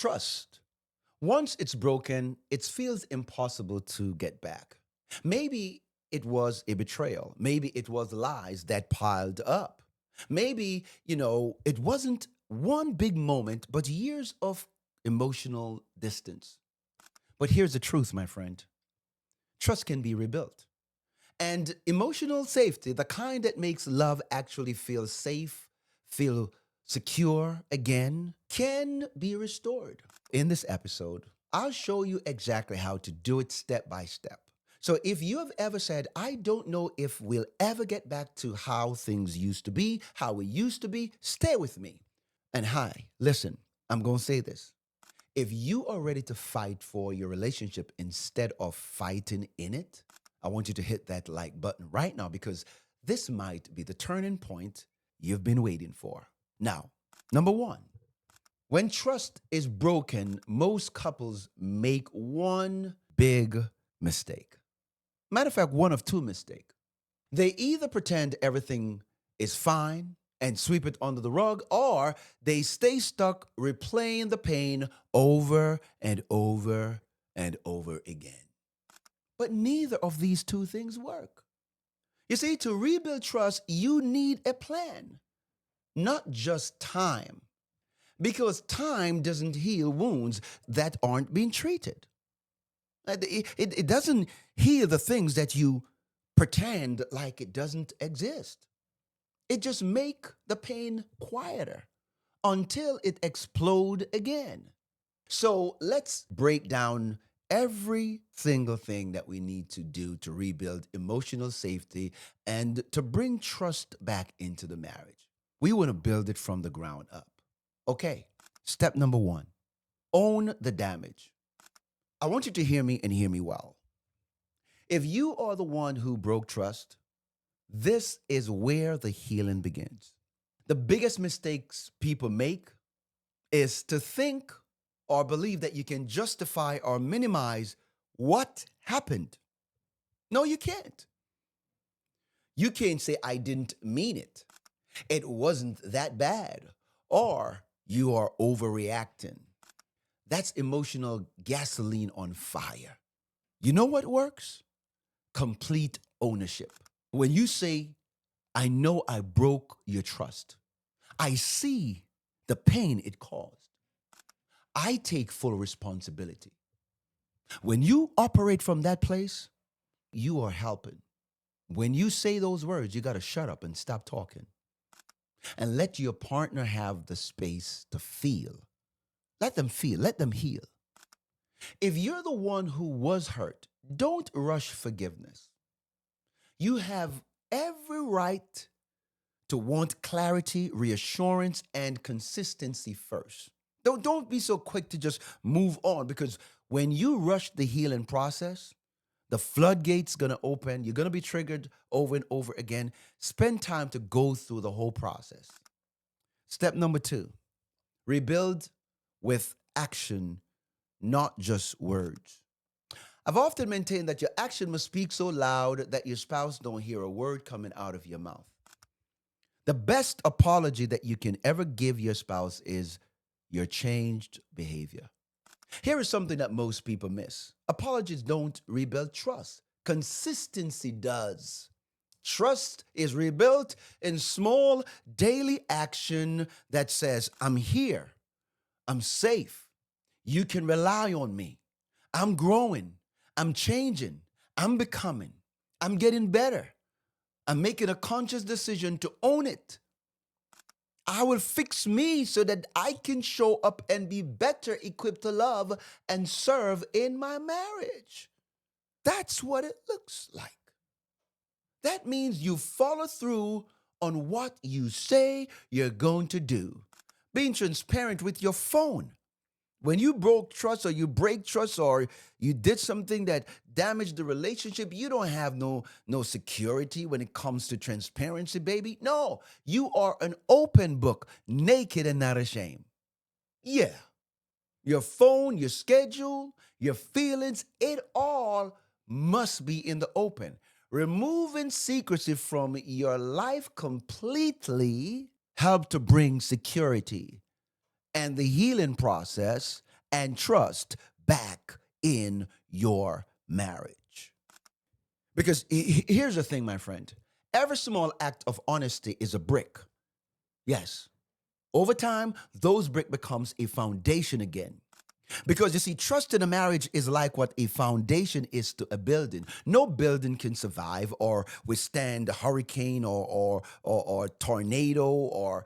Trust. Once it's broken, it feels impossible to get back. Maybe it was a betrayal. Maybe it was lies that piled up. Maybe, it wasn't one big moment, but years of emotional distance. But here's the truth, my friend, trust can be rebuilt. And emotional safety, the kind that makes love actually feel safe, feel secure again, can be restored. In this episode, I'll show you exactly how to do it step by step. So if you have ever said, I don't know if we'll ever get back to how things used to be, how we used to be, stay with me. And hi, listen, I'm going to say this. If you are ready to fight for your relationship instead of fighting in it, I want you to hit that like button right now because this might be the turning point you've been waiting for. Now, number one, when trust is broken, most couples make one big mistake. Matter of fact, one of two mistakes. They either pretend everything is fine and sweep it under the rug, or they stay stuck replaying the pain over and over and over again. But neither of these two things work. You see, to rebuild trust, you need a plan, not just time, because time doesn't heal wounds that aren't being treated. It doesn't heal the things that you pretend like it doesn't exist. It just make the pain quieter until it explode again. So let's break down every single thing that we need to do to rebuild emotional safety and to bring trust back into the marriage. We want to build it from the ground up. Okay, step number one, own the damage. I want you to hear me and hear me well. If you are the one who broke trust, this is where the healing begins. The biggest mistakes people make is to think or believe that you can justify or minimize what happened. No, you can't. You can't say, I didn't mean it. It wasn't that bad. Or you are overreacting. That's emotional gasoline on fire. You know what works? Complete ownership. When you say, I know I broke your trust, I see the pain it caused, I take full responsibility. When you operate from that place, you are helping. When you say those words, you got to shut up and stop talking and let your partner have the space to feel. Let them feel, let them heal. If you're the one who was hurt, don't rush forgiveness. You have every right to want clarity, reassurance, and consistency first. Don't be so quick to just move on because when you rush the healing process, the floodgates gonna open. You're gonna be triggered over and over again. Spend time to go through the whole process. Step number two, rebuild with action, not just words. I've often maintained that your action must speak so loud that your spouse don't hear a word coming out of your mouth. The best apology that you can ever give your spouse is your changed behavior. Here is something that most people miss. Apologies don't rebuild trust. Consistency does. Trust is rebuilt in small daily action that says, I'm here. I'm safe. You can rely on me. I'm growing. I'm changing. I'm becoming. I'm getting better. I'm making a conscious decision to own it. I will fix me so that I can show up and be better equipped to love and serve in my marriage. That's what it looks like. That means you follow through on what you say you're going to do. Being transparent with your phone. When you broke trust or you break trust or you did something that damaged the relationship, you don't have no security when it comes to transparency, baby. No, you are an open book, naked and not ashamed. Yeah. Your phone, your schedule, your feelings, it all must be in the open. Removing secrecy from your life completely help to bring security and the healing process and trust back in your marriage. Because here's the thing, my friend. Every small act of honesty is a brick. Yes. Over time, those brick becomes a foundation again. Because you see, trust in a marriage is like what a foundation is to a building. No building can survive or withstand a hurricane or tornado or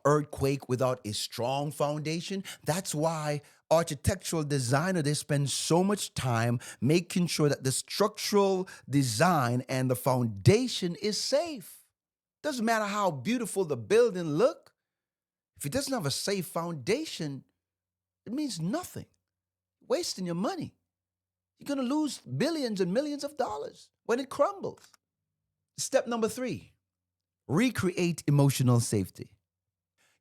earthquake without a strong foundation. That's why architectural designer they spend so much time making sure that the structural design and the foundation is safe. Doesn't matter how beautiful the building look, if it doesn't have a safe foundation, it means nothing. Wasting your money. You're going to lose billions and millions of dollars when it crumbles. Step number 3, recreate emotional safety.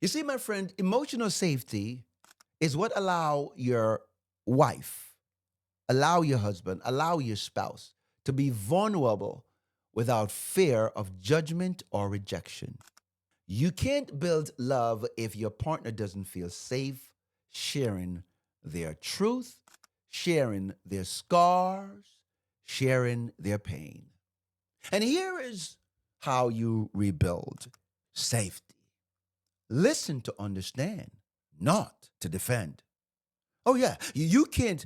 You see, my friend, emotional safety is what allow your wife, allow your husband, allow your spouse to be vulnerable without fear of judgment or rejection. You can't build love if your partner doesn't feel safe sharing their truth, sharing their scars, sharing their pain. And here is how you rebuild safety. Listen to understand, not to defend. Oh yeah, you can't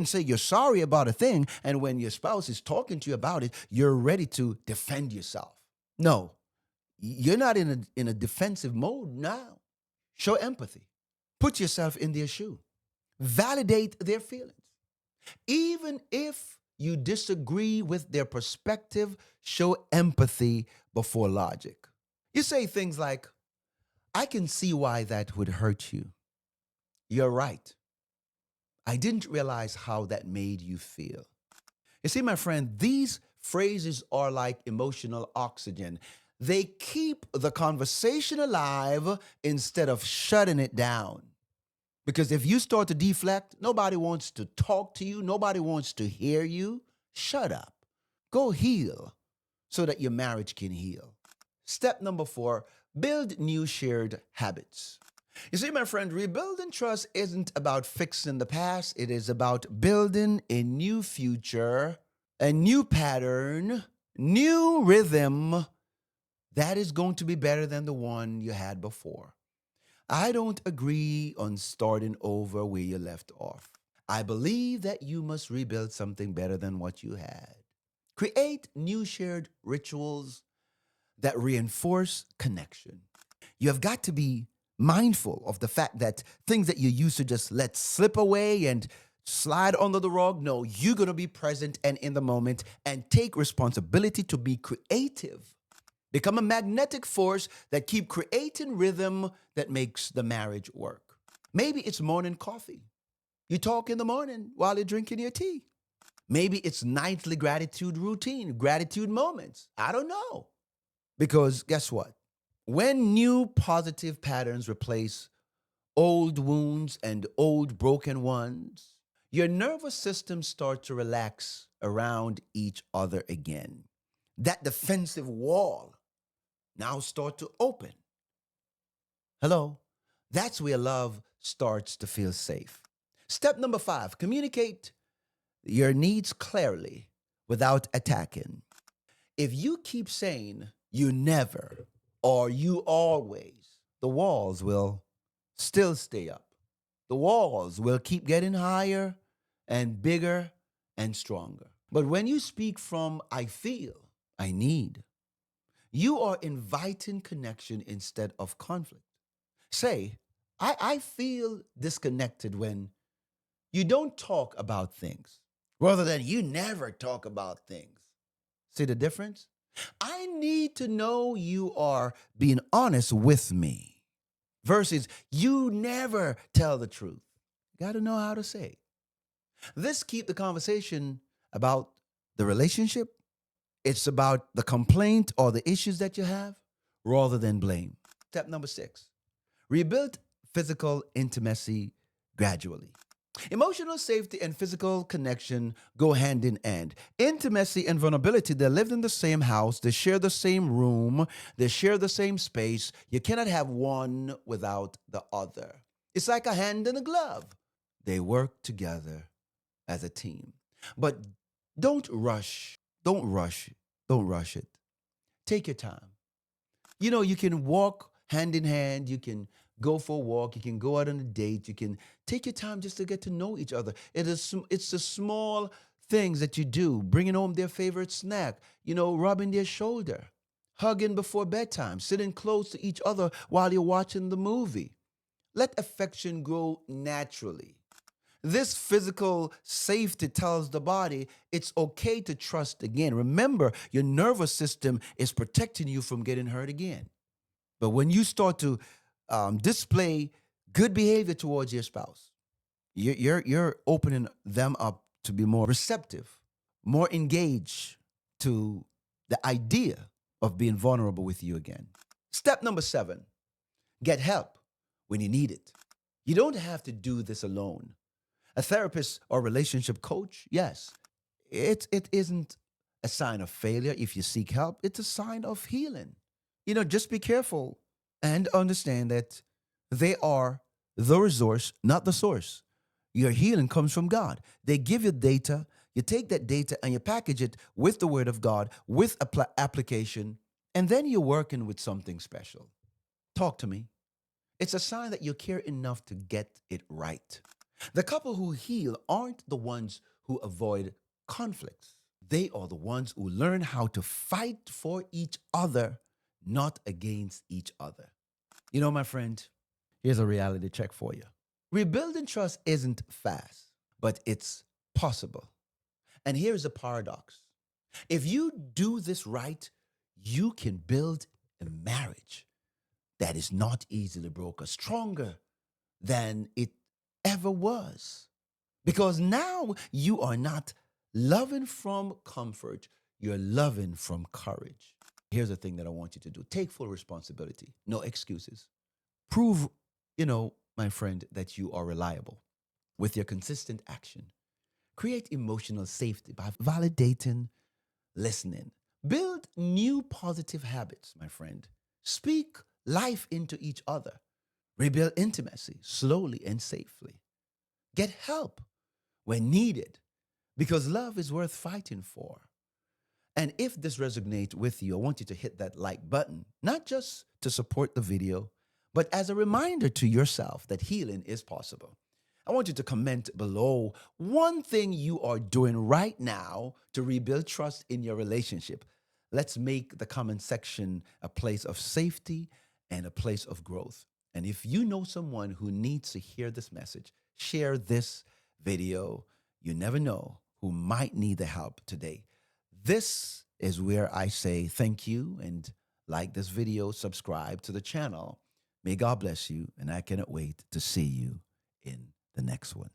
say you're sorry about a thing and when your spouse is talking to you about it, you're ready to defend yourself. No, you're not in a defensive mode now. Show empathy. Put yourself in their shoe. Validate their feelings. Even if you disagree with their perspective, show empathy before logic. You say things like, I can see why that would hurt you. You're right. I didn't realize how that made you feel. You see, my friend, these phrases are like emotional oxygen. They keep the conversation alive instead of shutting it down. Because if you start to deflect, nobody wants to talk to you, nobody wants to hear you. Shut up. Go heal so that your marriage can heal. Step number 4, build new shared habits. You see, my friend, rebuilding trust isn't about fixing the past, it is about building a new future, a new pattern, new rhythm that is going to be better than the one you had before. I don't agree on starting over where you left off. I believe that you must rebuild something better than what you had. Create new shared rituals that reinforce connection. You have got to be mindful of the fact that things that you used to just let slip away and slide under the rug, no, you're going to be present and in the moment and take responsibility to be creative. Become a magnetic force that keep creating rhythm that makes the marriage work. Maybe it's morning coffee. You talk in the morning while you're drinking your tea. Maybe it's nightly gratitude routine, gratitude moments. I don't know. Because guess what? When new positive patterns replace old wounds and old broken ones, your nervous system starts to relax around each other again. That defensive wall now start to open. Hello? That's where love starts to feel safe. Step number 5, communicate your needs clearly without attacking. If you keep saying you never or you always, the walls will still stay up. The walls will keep getting higher and bigger and stronger. But when you speak from I feel, I need, you are inviting connection instead of conflict. Say, I feel disconnected when you don't talk about things rather than you never talk about things. See the difference? I need to know you are being honest with me versus you never tell the truth. You got to know how to say it. This keep the conversation about the relationship. It's about the complaint or the issues that you have rather than blame. Step number 6, rebuild physical intimacy gradually. Emotional safety and physical connection go hand in hand. Intimacy and vulnerability, they live in the same house, they share the same room, they share the same space. You cannot have one without the other. It's like a hand and a glove. They work together as a team. But don't rush. Don't rush. Don't rush it. Take your time. You can walk hand in hand. You can go for a walk. You can go out on a date. You can take your time just to get to know each other. It's the small things that you do, bringing home their favorite snack, rubbing their shoulder, hugging before bedtime, sitting close to each other while you're watching the movie. Let affection grow naturally. This physical safety tells the body it's okay to trust again. Remember, your nervous system is protecting you from getting hurt again. But when you start to display good behavior towards your spouse, you're opening them up to be more receptive, more engaged to the idea of being vulnerable with you again. Step number 7, get help when you need it. You don't have to do this alone. A therapist or relationship coach, yes, it isn't a sign of failure if you seek help. It's a sign of healing. Just be careful and understand that they are the resource, not the source. Your healing comes from God. They give you data. You take that data and you package it with the Word of God, with application, and then you're working with something special. Talk to me. It's a sign that you care enough to get it right. The couple who heal aren't the ones who avoid conflicts. They are the ones who learn how to fight for each other, not against each other. My friend, here's a reality check for you. Rebuilding trust isn't fast, but it's possible. And here's a paradox. If you do this right, you can build a marriage that is not easily broken, stronger than it ever was. Because now you are not loving from comfort, you're loving from courage. Here's the thing that I want you to do: take full responsibility, no excuses. Prove, my friend, that you are reliable with your consistent action. Create emotional safety by validating, listening. Build new positive habits, my friend. Speak life into each other. Rebuild intimacy slowly and safely. Get help when needed because love is worth fighting for. And if this resonates with you, I want you to hit that like button, not just to support the video, but as a reminder to yourself that healing is possible. I want you to comment below one thing you are doing right now to rebuild trust in your relationship. Let's make the comment section a place of safety and a place of growth. And if you know someone who needs to hear this message, share this video. You never know who might need the help today. This is where I say thank you and like this video, subscribe to the channel. May God bless you, and I cannot wait to see you in the next one.